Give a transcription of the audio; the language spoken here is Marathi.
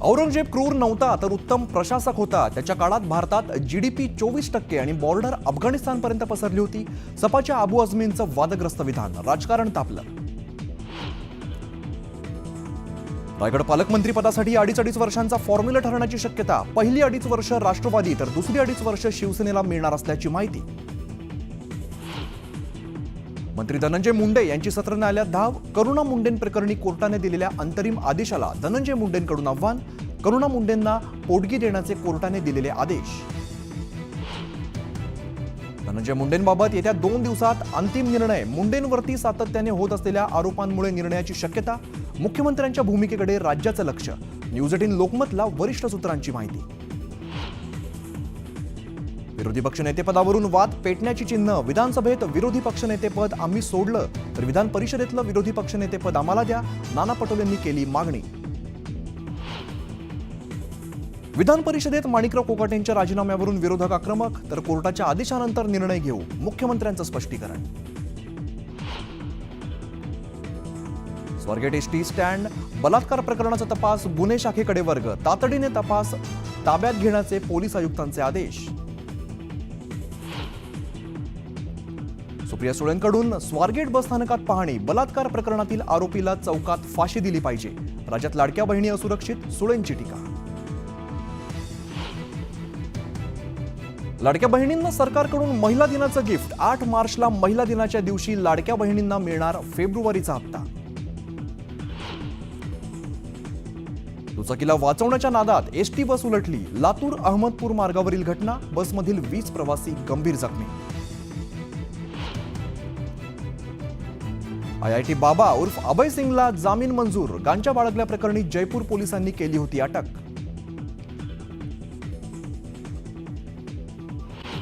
औरंगजेब क्रूर नव्हता तर उत्तम प्रशासक होता। त्याच्या काळात भारतात जीडीपी 24% आणि बॉर्डर अफगाणिस्तानपर्यंत पसरली होती। सपाच्या अबू आझमींचं वादग्रस्त विधान, राजकारण तापलं। रायगड पालकमंत्री पदासाठी अडीच वर्षांचा फॉर्म्युला ठरण्याची शक्यता। पहिली 2.5 वर्ष राष्ट्रवादी तर दुसरी 2.5 वर्ष शिवसेनेला मिळणार असल्याची माहिती। मंत्री धनंजय मुंडे यांची सत्र न्यायालयात धाव। करुणा मुंडेंप्रकरणी कोर्टाने दिलेल्या अंतरिम आदेशाला धनंजय मुंडेंकडून आव्हान। करुणा मुंडेंना पोटगी देण्याचे कोर्टाने दिलेले आदेश। धनंजय मुंडेंबाबत येत्या 2 दिवसात अंतिम निर्णय। मुंडेंवरती सातत्याने होत असलेल्या आरोपांमुळे निर्णयाची शक्यता। मुख्यमंत्र्यांच्या भूमिकेकडे राज्याचं लक्ष। न्यूज 18 लोकमतला वरिष्ठ सूत्रांची माहिती। विरोधी पक्षनेतेपदावरून वाद पेटण्याची चिन्ह। विधानसभेत विरोधी पक्षनेतेपद आम्ही सोडलं तर विधान परिषदेतलं विरोधी पक्षनेतेपद आम्हाला द्या, नाना पटोलेंनी केली मागणी। विधान परिषदेत माणिकराव कोकाटेंच्या राजीनाम्यावरून विरोधक आक्रमक, तर कोर्टाच्या आदेशानंतर निर्णय घेऊ, मुख्यमंत्र्यांचं स्पष्टीकरण। स्वारगेट एसटी स्टँड बलात्कार प्रकरणाचा तपास गुन्हे शाखेकडे वर्ग। तातडीने तपास ताब्यात घेण्याचे पोलीस आयुक्तांचे आदेश। सुप्रिया सुळेंकडून स्वारगेट बस स्थानकात पाहणी। बलात्कार प्रकरणातील आरोपीला चौकात फाशी दिली पाहिजे। राज्यात लाडक्या बहिणी असुरक्षित, सुळेंची टीका। लाडक्या बहिणींना सरकारकडून महिला दिनाचं गिफ्ट। 8 मार्चला महिला दिनाच्या दिवशी लाडक्या बहिणींना मिळणार फेब्रुवारीचा हप्ता। दुचाकीला वाचवण्याच्या नादात एसटी बस उलटली। लातूर अहमदपूर मार्गावरील घटना। बसमधील 20 प्रवासी गंभीर जखमी। IIT बाबा उर्फ अभय सिंगला जामीन मंजूर। गांजा बाळगल्याप्रकरणी जयपूर पोलिसांनी केली होती अटक।